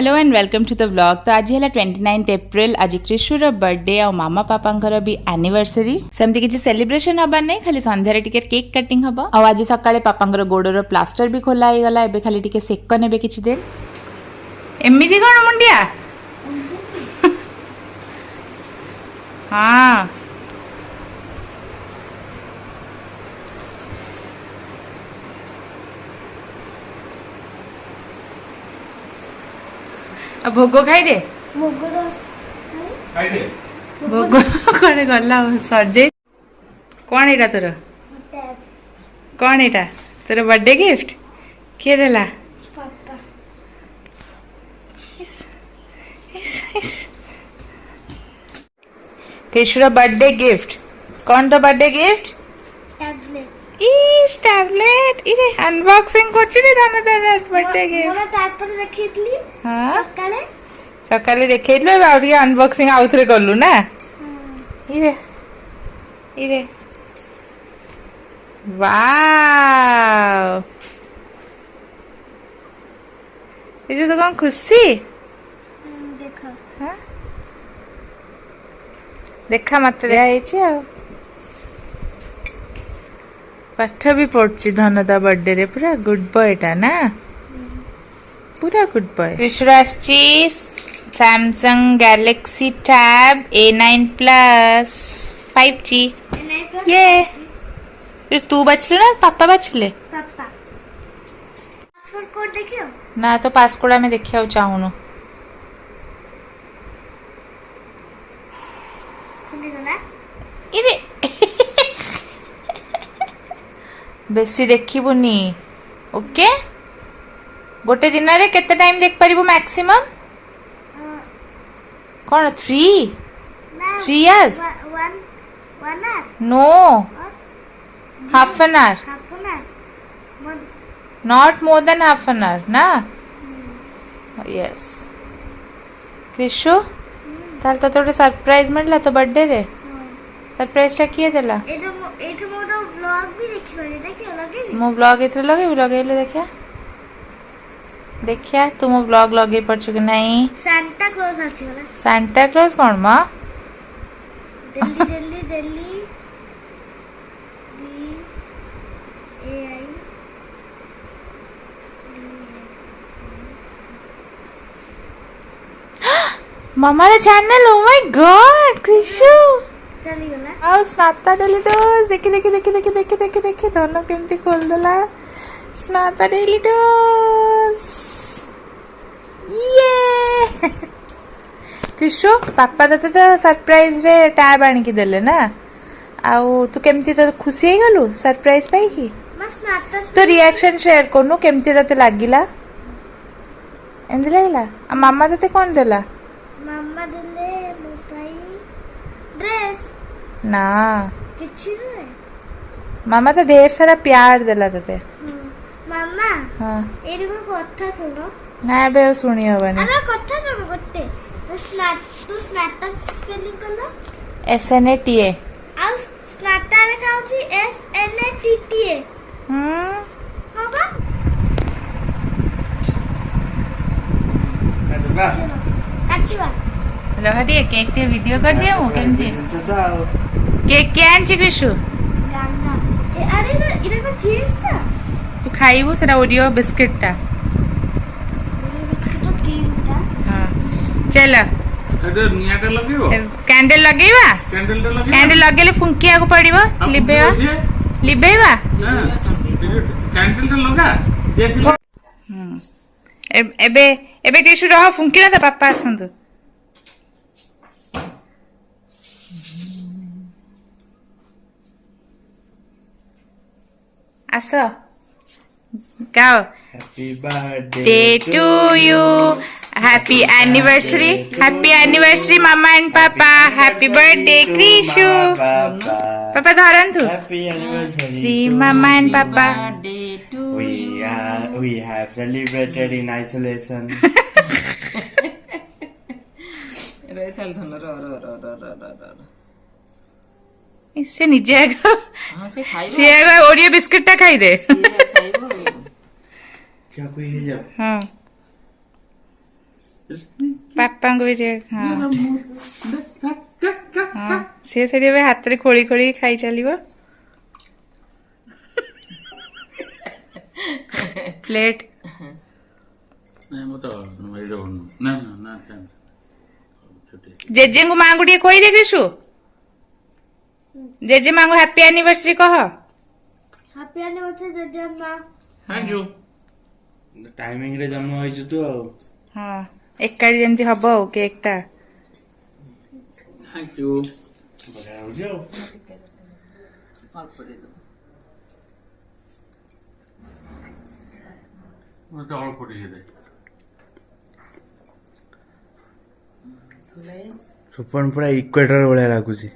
Hello and welcome to the vlog. तो आज है 29 एप्रिल। आज कृष्णर बर्थडे और मामा पापा भी एनिवर्सरी सेमती किसी सेलिब्रेशन हबार नहीं, खाली संध्यारे टिके केक कटिंग हम। और आज सकाळे पापांकर गोड़र प्लास्टर भी खोला ही गला। एबे खाली टिके सेक नेबे किछि दिन। एमिति कोन मुंडिया हाँ अब भोग खाई दे भोग करे गला सरजे। कौन एटा तोर कौन एटा तोर बर्थडे गिफ्ट किए देला? कृष्ण बर्थडे गिफ्ट कौन तो बर्थडे गिफ्ट टैबलेट इरे अनबॉक्सिंग करछि रे दाना दाना बर्थडे गिफ्ट मोला तापर देखितली। हां सकाले देखैलो आ और अनबॉक्सिंग आउथरे करलु ना। इरे इरे वाओ इरे तो कौन खुशी देखा। हां देखा मत दे आइछि आ पाठ भी पढ़ी धनदा बर्थडे रे पूरा गुड बॉय टा ना पूरा good boy. Krishna Samsung Galaxy tab A9 plus 5G ये फिर तू बचले ना पापा बचले? पापा पासवर्ड कोड देखियो ना तो पासकोड में देखियो चाहूनु इरे बेसी देखिबुनी ओके। गोटे दिन रे केते टाइम देख परिबो मैक्सिमम? कौन 3 years? 1 hour? No. Half an hour. Not more than half an hour, ना? Yes. कृष्णु ताल तो थोड़े सरप्राइज मिलला तो बर्थडे रे सरप्राइज टा किए देला? एठो मोर व्लॉग भी देखियो लगे मो व्लॉग इतरे लगेले देखिया देखिया तू मो व्लॉग लगे पड़छु कि नहीं? सांता क्लॉज अछि होला। सांता क्लॉज कोन मा? दिल्ली दिल्ली AI मामा रे चैनल। ओ माय गॉड कृष्णु चली गला आ स्नाता डेली डोज देखि देखि देखि देखि देखि देखि देखि दोनों केमती खोल देला स्नाता डेली डोज ये कृष्णु पापा तते तो सरप्राइज रे टैब आनी की देले ना आउ तू केमती तो खुशी हे गलु सरप्राइज पाई की तो रिएक्शन शेयर करनु केमती तते लागिला एंदी लागला आ मामा तते कोन देला? मामा देले मोबाइल ड्रेस ना किछि रे मामा तो ढेर सारा प्यार देला तते। मामा हां एरी को कथा सुनो ना बे सुनी होबनी। अरे कथा सुनो गट्टे तू स्नैटअप स्पेलिंग करनो SNATA आ स्नैटा रे खाउची SNATTA होबा काटिवा लहटी केक टे वीडियो कर दिया मु केमती केक के आनछि कृष्णु गांगा ए अरे ना इरा को चीज ता तू खाइबो सेना ओरियो बिस्किट ता बिस्किट तो तीनटा। हां चल एडे नियाटा लगेबो कैंडल लगेबा कैंडल लगेले फुंकिया को पड़िबो लिबेबा ना कैंडल तो लगा देख एबे एबे कृष्णु रह फुंकी ना ता पापा आसंतु आसो गाओ happy birthday to you happy anniversary मामा एंड पापा हैप्पी बर्थडे कृष्णु पापा धरंतु हैप्पी एनिवर्सरी मामा एंड पापा we have celebrated in isolation इससे निजे आएगा से आएगा ओरियो बिस्किट टा खाई दे क्या कोई है जब। हाँ ବାପାଙ୍କୁ ବି ଟିକେ ହଁ ହଁ ସିଏ ସେଠି ଏବେ ହାତରେ ଖୋଳି ଖୋଳି ଖାଇ ଚାଲିବ ପ୍ଲେଟ୍ ଜେଜେଙ୍କୁ ମାଙ୍କୁ ଟିକେ କହିଦେ କିଶୁ ଜେଜେ ମାଙ୍କୁ ହାପି ଆନିଭର୍ସରୀ କହ ହାପି ଆନିଭର୍ସରୀ ଜେଜେ ମା ଥ୍ୟାଙ୍କ ୟୁ ଟାଇମିଂ ରେ ଜନ୍ମ ହେଇଛୁ ତୁ ଆଉ ହଁ ଏକାଠି ଯେମିତି ହବ ଆଉ କେକ୍ ଟା ଥ୍ୟାଙ୍କ ୟୁ ବଢିଆ ହଉଛି ଆଉ ମତେ ଅଳ୍ପ ଟିକେ ଦେ ସୁପର୍ଣ୍ଣ ପୁରା ଇକ୍ୱେଟର ଭଳିଆ ଲାଗୁଛି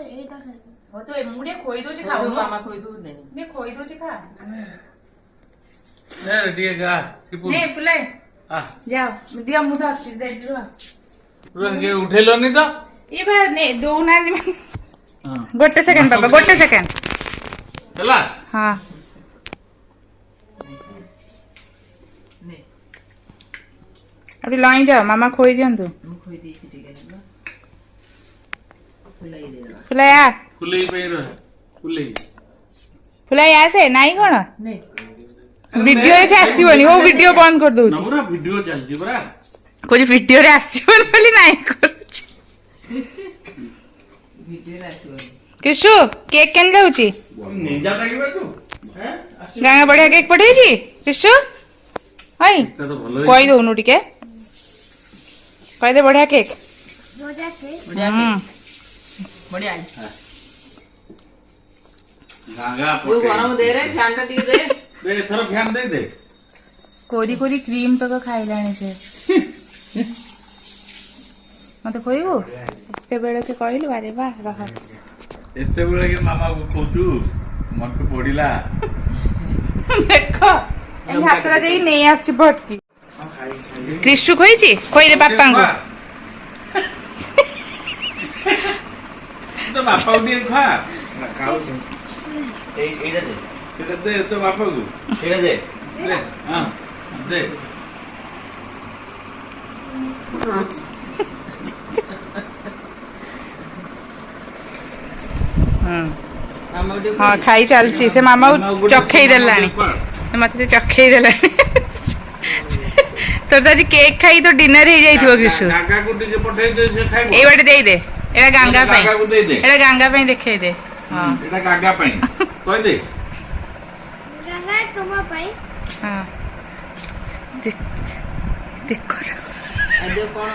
ଏଇଟା ଖାଇବି ମୁଁ ଟିକେ ଖୋଇ ଦଉଛି ଖାଉନୁ ମାମା ଖୋଇ ଦଉଛି ଖା ଟିକେ ଗା ଶିପୁ ନେ ଫୁଲାଏ ଆ ଯାଅ ଦିଅ ମୁଁ ଧରୁଛି ଉଠେଇଲନି ତ ଇଏ ବା ଦଉନାହାନ୍ତି ଗୋଟେ ସେକେଣ୍ଡ ବାବା ଗୋଟେ ସେକେଣ୍ଡ ହେଲା ହଁ ଆଉ ଲାइन जाओ मामा खोई दियंतु फुलाया ଫୁଲେଇ ପାଇଁ ରହ ଫୁଲେଇ फुलाया से नाही कोण वीडियो से आसीबनी हो वीडियो बंद कर दउची ପୁରା ଭିଡିଓ ଚାଲିଛି ପରା कोई वीडियो रे आसीबनी बोली नाही करूची किशु केक केन दउची निंजा ଲାଗିବେ तू गांगा बढ़िया केक पठेची किशु हई ଏଟା ତ ଭଲ कोई दउनु टिके कोई दे बढ़िया केक ମଜା କେ बढ़िया ଗାଙ୍ଗା वो गरम दे रहे फैन टा टिके दे ଦେ ଏଥର ଫ୍ୟାନ୍ ଦେଇ ଦେ कोरी कोरी क्रीम तक खाइलाणी से मते खोइबो एते बेले के कहलु अरे वाह रह ଏତେବେଳେ କି ମାମା କହୁଛୁ ମତେ ପଡିଲା देखो ए हातरा देई नै आसी भटकी क्रिशु खोइची खोइ दे बापा को ତ ବାପା ଟିକେ ଖା ଖାଉଛି ଏଇଟା ଦେ ସେଟା ଦେ ତ ବାପାକୁ ସେଇଟା ଦେ ଦେ ହଁ ଦେ हाँ खाई चलची से मामा चखई देलानी मते चखई देलानी तोर तो आज केक खाई तो डिनर हो जाइथिबो किशु ଗାଗାକୁ ଟିକେ ପଠେଇ ଦେ ସେ ଖାଇବ ए बाटे देई दे एड़ा गांगा पई ଗାଗାକୁ ଦେଇ ଦେ एड़ा गांगा पई देखाई दे हां ଏଟା ଗାଗା ପାଇଁ କହି ଦେ ଗଙ୍ଗା ତୁମ ପାଇଁ हां देखो आज कौन